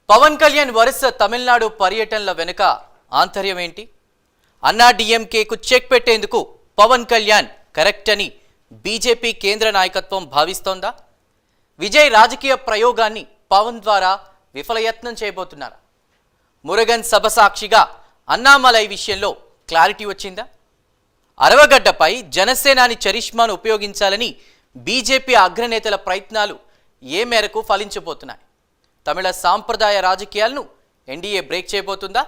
పవన్ కళ్యాణ్ వరుస తమిళనాడు పర్యటనల వెనుక ఆంతర్యం ఏంటి? అన్నా డిఎంకేకు చెక్ పెట్టేందుకు పవన్ కళ్యాణ్ కరెక్ట్ అని బీజేపీ కేంద్ర నాయకత్వం భావిస్తోందా? విజయ్ రాజకీయ ప్రయోగాన్ని పవన్ ద్వారా విఫలయత్నం చేయబోతున్నారా? మురుగన్ సభ సాక్షిగా అన్నామలై విషయంలో క్లారిటీ వచ్చిందా? అరవగడ్డపై జనసేనాని చరిష్మాను ఉపయోగించాలని బీజేపీ అగ్రనేతల ప్రయత్నాలు ఏ మేరకు ఫలించబోతున్నాయి? తమిళ సాంప్రదాయ రాజకీయాలను ఎన్డీఏ బ్రేక్ చేయబోతుందా?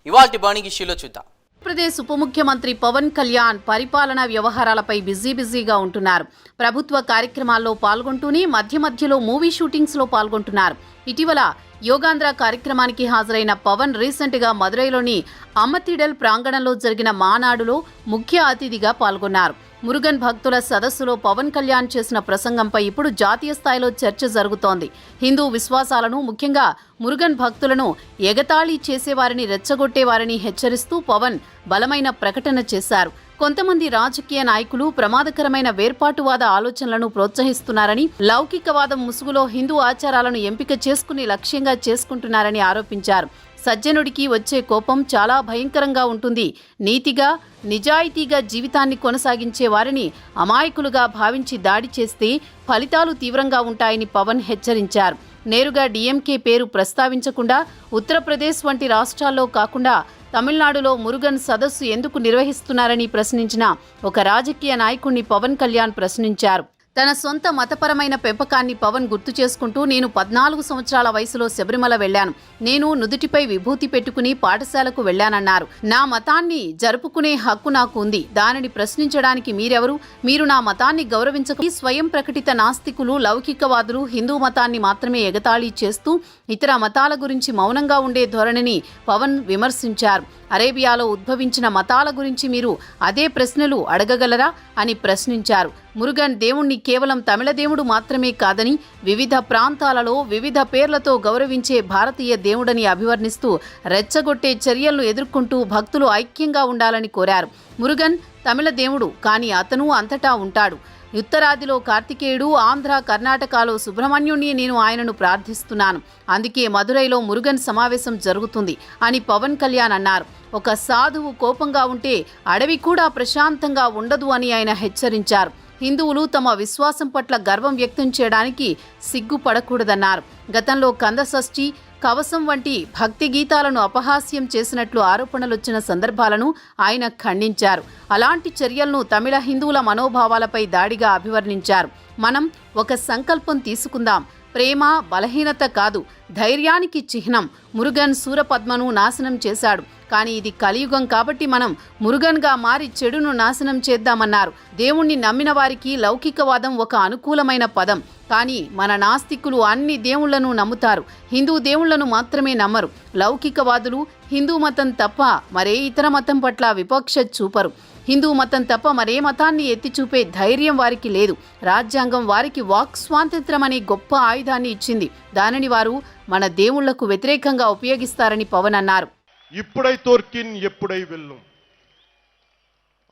ఇవాల్టి బర్నింగ్ ఇష్యూలో చూద్దాం. ఆంధ్రప్రదేశ్ ఉప ముఖ్యమంత్రి పవన్ కళ్యాణ్ పరిపాలనా వ్యవహారాలపై బిజీగా ఉంటున్నారు. ప్రభుత్వ కార్యక్రమాల్లో పాల్గొంటూనే మధ్యలో మూవీ షూటింగ్స్లో పాల్గొంటున్నారు. ఇటీవల యోగాంధ్ర కార్యక్రమానికి హాజరైన పవన్ రీసెంట్గా మదురైలోని అమ్మతిడల్ ప్రాంగణంలో జరిగిన మానాడులో ముఖ్య అతిథిగా పాల్గొన్నారు. మురుగన్ భక్తుల సదస్సులో పవన్ కళ్యాణ్ చేసిన ప్రసంగంపై ఇప్పుడు జాతీయ స్థాయిలో చర్చ జరుగుతోంది. హిందూ విశ్వాసాలను, ముఖ్యంగా మురుగన్ భక్తులను ఎగతాళి చేసేవారిని, రెచ్చగొట్టేవారిని హెచ్చరిస్తూ పవన్ బలమైన ప్రకటన చేశారు. కొంతమంది రాజకీయ నాయకులు ప్రమాదకరమైన వేర్పాటువాద ఆలోచనలను ప్రోత్సహిస్తున్నారని, లౌకికవాదం ముసుగులో హిందూ ఆచారాలను ఎంపిక చేసుకుని లక్ష్యంగా చేసుకుంటున్నారని ఆరోపించారు. సజ్జనుడికి వచ్చే కోపం చాలా భయంకరంగా ఉంటుంది. నీతిగా, నిజాయితీగా జీవితాన్ని కొనసాగించే వారిని అమాయకులుగా భావించి దాడి చేస్తే ఫలితాలు తీవ్రంగా ఉంటాయని పవన్ హెచ్చరించారు. నేరుగా డీఎంకే పేరు ప్రస్తావించకుండా ఉత్తరప్రదేశ్ వంటి రాష్ట్రాల్లో కాకుండా తమిళనాడులో మురుగన్ సదస్సు ఎందుకు నిర్వహిస్తున్నారని ప్రశ్నించిన ఒక రాజకీయ నాయకుడిని పవన్ కళ్యాణ్ ప్రశ్నించారు. తన సొంత మతపరమైన పెంపకాన్ని పవన్ గుర్తు చేసుకుంటూ, నేను 14 సంవత్సరాల వయసులో శబరిమల వెళ్లాను. నేను నుదుటిపై విభూతి పెట్టుకుని పాఠశాలకు వెళ్లానన్నారు. నా మతాన్ని జరుపుకునే హక్కు నాకు ఉంది. దానిని ప్రశ్నించడానికి మీరెవరు? మీరు నా మతాన్ని గౌరవించక స్వయం ప్రకటిత నాస్తికులు, లౌకికవాదులు హిందూ మతాన్ని మాత్రమే ఎగతాళి చేస్తూ ఇతర మతాల గురించి మౌనంగా ఉండే ధోరణిని పవన్ విమర్శించారు. అరేబియాలో ఉద్భవించిన మతాల గురించి మీరు అదే ప్రశ్నలు అడగగలరా అని ప్రశ్నించారు. మురుగన్ దేవుణ్ణి కేవలం తమిళ దేవుడు మాత్రమే కాదని, వివిధ ప్రాంతాలలో వివిధ పేర్లతో గౌరవించే భారతీయ దేవుడని అభివర్ణిస్తూ రెచ్చగొట్టే చర్యలను ఎదుర్కొంటూ భక్తులు ఐక్యంగా ఉండాలని కోరారు. మురుగన్ తమిళ దేవుడు, కానీ అతను అంతటా ఉంటాడు. ఉత్తరాదిలో కార్తికేయుడు, ఆంధ్ర, కర్ణాటకలో సుబ్రహ్మణ్యుణ్ణి నేను ఆయనను ప్రార్థిస్తున్నాను. అందుకే మదురైలో మురుగన్ సమావేశం జరుగుతుంది అని పవన్ కళ్యాణ్ అన్నారు. ఒక సాధువు కోపంగా ఉంటే అడవి కూడా ప్రశాంతంగా ఉండదు అని ఆయన హెచ్చరించారు. హిందువులు తమ విశ్వాసం పట్ల గర్వం వ్యక్తం చేయడానికి సిగ్గుపడకూడదన్నారు. గతంలో కందషష్ఠి, కవసం వంటి భక్తి గీతాలను అపహాస్యం చేసినట్లు ఆరోపణలొచ్చిన సందర్భాలను ఆయన ఖండించారు. అలాంటి చర్యలను తమిళ హిందువుల మనోభావాలపై దాడిగా అభివర్ణించారు. మనం ఒక సంకల్పం తీసుకుందాం. ప్రేమ బలహీనత కాదు, ధైర్యానికి చిహ్నం. మురుగన్ సూరపద్మను నాశనం చేశాడు, కానీ ఇది కలియుగం కాబట్టి మనం మురుగన్గా మారి చెడును నాశనం చేద్దామన్నారు. దేవుణ్ణి నమ్మిన వారికి లౌకికవాదం ఒక అనుకూలమైన పదం, కానీ మన నాస్తికులు అన్ని దేవుళ్లను నమ్ముతారు, హిందూ దేవుళ్లను మాత్రమే నమ్మరు. లౌకికవాదులు హిందూ మతం తప్ప మరే ఇతర మతం పట్ల వివక్ష చూపరు. హిందూ మతం తప్ప మరే మతాన్ని ఎత్తి చూపే ధైర్యం వారికి లేదు. రాజ్యాంగం వారికి వాక్ స్వాతంత్రం అనే గొప్ప ఆయుధాన్ని ఇచ్చింది. దానిని వారు మన దేవుళ్లకు వ్యతిరేకంగా ఉపయోగిస్తారని పవన్ అన్నారు. ఇప్పుడై తోర్కిన్ ఎప్పుడై వెల్லும்.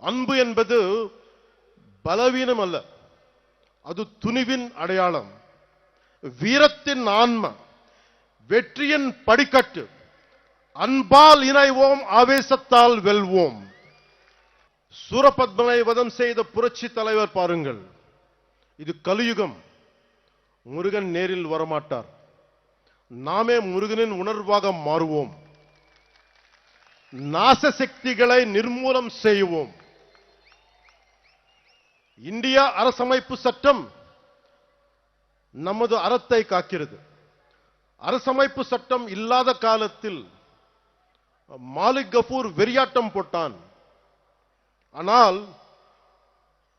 அன்பு என்பது பலவீனம் அல்ல, அது துணிவின் அடையாளம், வீரத்தின் ஆன்ம, வெற்றியின் படிக்கட்டு. அன்பால் இணைவோம், ஆவேசத்தால் வெல்வோம். சூரபத்மனை வதம் செய்த புரட்சி தலைவர் பாருங்கள். இது கலியுகம். முருகன் நேரில் வரமாட்டார். நாமே முருகனின் உணர்வாக மாறுவோம். நாச சக்திகளை நிர்மூலம் செய்வோம். இந்தியா அரசமைப்பு சட்டம் நமது அறத்தை காக்கிறது. அரசமைப்பு சட்டம் இல்லாத காலத்தில் மாலிக் கஃபூர் வெறியாட்டம் போட்டான். ஆனால்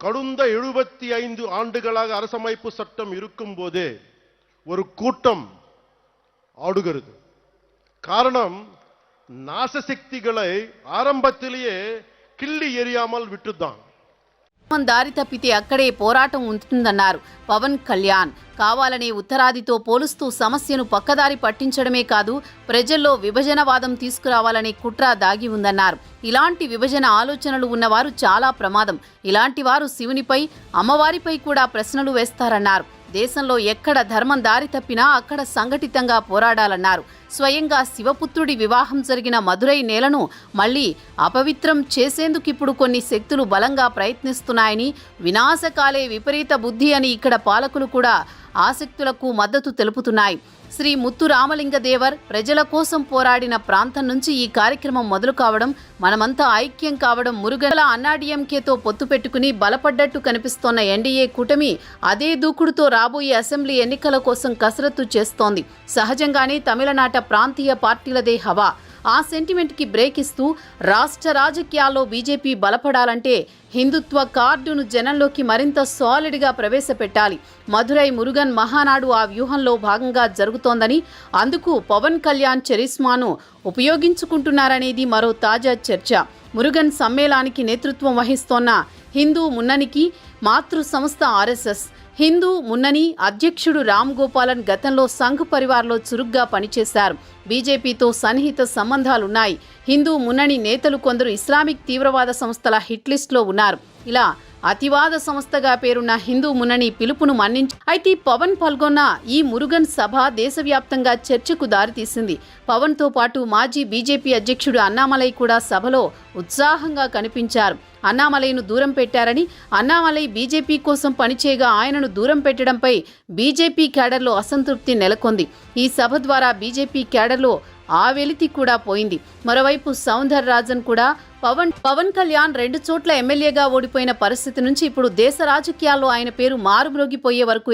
கடந்த 75 ஆண்டுகளாக அரசமைப்பு சட்டம் இருக்கும் போதே ஒரு கூட்டம் ஆடுகிறது. காரணம், நாசசக்திகளை ஆரம்பத்திலேயே கிள்ளி எறியாமல் விட்டுதான். దారి తప్పితే అక్కడే పోరాటం ఉంటుందన్నారు పవన్ కళ్యాణ్. కావాలనే ఉత్తరాదితో పోలుస్తూ సమస్యను పక్కదారి పట్టించడమే కాదు, ప్రజల్లో విభజనవాదం తీసుకురావాలనే కుట్ర దాగి ఉందన్నారు. ఇలాంటి విభజన ఆలోచనలు ఉన్నవారు చాలా ప్రమాదం. ఇలాంటి వారు శివునిపై, అమ్మవారిపై కూడా ప్రశ్నలు వేస్తారన్నారు. దేశంలో ఎక్కడ ధర్మం దారి తప్పినా అక్కడ సంఘటితంగా పోరాడాలన్నారు. స్వయంగా శివపుత్రుడి వివాహం జరిగిన మదురై నేలను మళ్లీ అపవిత్రం చేసేందుకు ఇప్పుడు కొన్ని శక్తులు బలంగా ప్రయత్నిస్తున్నాయని, వినాశకాలే విపరీత బుద్ధి అని ఇక్కడ పాలకులు కూడా ఆసక్తులకు మద్దతు తెలుపుతున్నాయి. శ్రీ ముత్తు రామలింగ దేవర్ ప్రజల కోసం పోరాడిన ప్రాంతం నుంచి ఈ కార్యక్రమం మొదలు కావడం, మనమంతా ఐక్యం కావడం, మురుగన్ల అన్నాడీఎంకేతో పొత్తు పెట్టుకుని బలపడ్డట్టు కనిపిస్తోన్న ఎన్డీఏ కూటమి అదే దూకుడుతో రాబోయే అసెంబ్లీ ఎన్నికల కోసం కసరత్తు చేస్తోంది. సహజంగానే తమిళనాట ప్రాంతీయ పార్టీలదే హవా. ఆ సెంటిమెంట్కి బ్రేక్ ఇస్తూ రాష్ట్ర రాజకీయాల్లో బీజేపీ బలపడాలంటే హిందుత్వ కార్డును జనంలోకి మరింత సాలిడ్గా ప్రవేశపెట్టాలి. మదురై మురుగన్ మహానాడు ఆ వ్యూహంలో భాగంగా జరుగుతోందని, అందుకు పవన్ కళ్యాణ్ చరిస్మాను ఉపయోగించుకుంటున్నారనేది మరో తాజా చర్చ. మురుగన్ సమ్మేళనానికి నేతృత్వం వహిస్తోన్న హిందూ మున్ననికి మాతృ సంస్థ ఆర్ఎస్ఎస్. హిందూ మున్నని అధ్యక్షుడు రామ్ గోపాలన్ గతంలో సంఘ్ పరివార్లో చురుగ్గా పనిచేశారు. బీజేపీతో సన్నిహిత సంబంధాలున్నాయి. హిందూ మున్నని నేతలు కొందరు ఇస్లామిక్ తీవ్రవాద సంస్థల హిట్ లిస్టులో ఉన్నారు. ఇలా అతివాద సంస్థగా పేరున్న హిందూ మున్నని పిలుపును మన్నించి అయితే పవన్ పాల్గొన్న ఈ మురుగన్ సభ దేశవ్యాప్తంగా చర్చకు దారితీసింది. పవన్తో పాటు మాజీ బీజేపీ అధ్యక్షుడు అన్నామలై కూడా సభలో ఉత్సాహంగా కనిపించారు. అన్నామలైను దూరం పెట్టారని, అన్నామలై బీజేపీ కోసం పనిచేయగా ఆయనను దూరం పెట్టడంపై బీజేపీ క్యాడర్లో అసంతృప్తి నెలకొంది. ఈ సభ ద్వారా బీజేపీ క్యాడర్లో ఆ వెలితి కూడా పోయింది. మరోవైపు సౌందర్ రాజన్ కూడా పవన్ కళ్యాణ్ 2 చోట్ల ఎమ్మెల్యేగా ఓడిపోయిన పరిస్థితి నుంచి ఇప్పుడు దేశ రాజకీయాల్లో ఆయన పేరు మారుమ్రోగిపోయే వరకు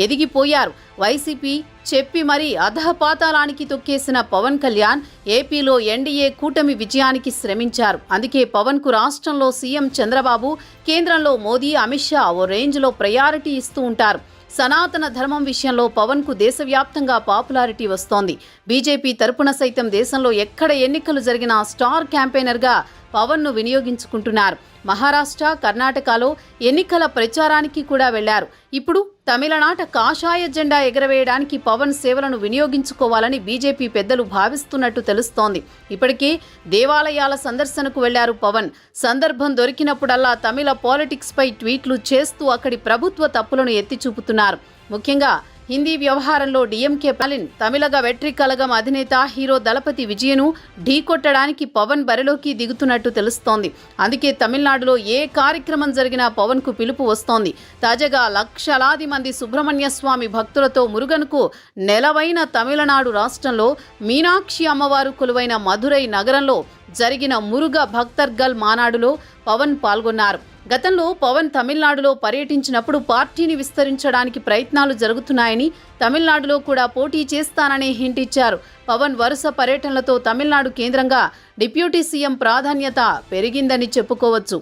ఎదిగిపోయారు. వైసీపీ చెప్పి మరీ అధపాతాళానికి తొక్కేసిన పవన్ కళ్యాణ్ ఏపీలో ఎన్డీఏ కూటమి విజయానికి శ్రమించారు. అందుకే పవన్ కు రాష్ట్రంలో సీఎం చంద్రబాబు, కేంద్రంలో మోదీ, అమిత్ షా ఓ రేంజ్లో ప్రయారిటీ ఇస్తూ ఉంటారు. సనాతన ధర్మం విషయంలో పవన్ కు దేశవ్యాప్తంగా పాపులారిటీ వస్తోంది. బీజేపీ తరపున సైతం దేశంలో ఎక్కడ ఎన్నికలు జరిగినా స్టార్ క్యాంపెయినర్గా పవన్ ను వినియోగించుకుంటున్నారు. మహారాష్ట్ర, కర్ణాటకలో ఎన్నికల ప్రచారానికి కూడా వెళ్లారు. ఇప్పుడు తమిళనాట కాషాయ జెండా ఎగరవేయడానికి పవన్ సేవలను వినియోగించుకోవాలని బీజేపీ పెద్దలు భావిస్తున్నట్టు తెలుస్తోంది. ఇప్పటికే దేవాలయాల సందర్శనకు వెళ్లారు పవన్. సందర్భం దొరికినప్పుడల్లా తమిళ పాలిటిక్స్ పై ట్వీట్లు చేస్తూ అక్కడి ప్రభుత్వ తప్పులను ఎత్తి చూపుతున్నారు. ముఖ్యంగా హిందీ వ్యవహారంలో డీఎంకే పాలిన్ తమిళగ వెట్రి కలగం అధినేత హీరో దళపతి విజయను ఢీకొట్టడానికి పవన్ బరిలోకి దిగుతున్నట్టు తెలుస్తోంది. అందుకే తమిళనాడులో ఏ కార్యక్రమం జరిగినా పవన్ కు పిలుపు వస్తోంది. తాజాగా లక్షలాది మంది సుబ్రహ్మణ్య స్వామి భక్తులతో మురుగన్కు నెలవైన తమిళనాడు రాష్ట్రంలో మీనాక్షి అమ్మవారు కొలువైన మదురై నగరంలో జరిగిన మురుగ భక్తర్గల్ మానాడులో పవన్ పాల్గొన్నారు. గతంలో పవన్ తమిళనాడులో పర్యటించినప్పుడు పార్టీని విస్తరించడానికి ప్రయత్నాలు జరుగుతున్నాయని, తమిళనాడులో కూడా పోటీ చేస్తాననే హింట్ ఇచ్చారు. పవన్ వరుస పర్యటనలతో తమిళనాడు కేంద్రంగా డిప్యూటీ సీఎం ప్రాధాన్యత పెరిగిందని చెప్పుకోవచ్చు.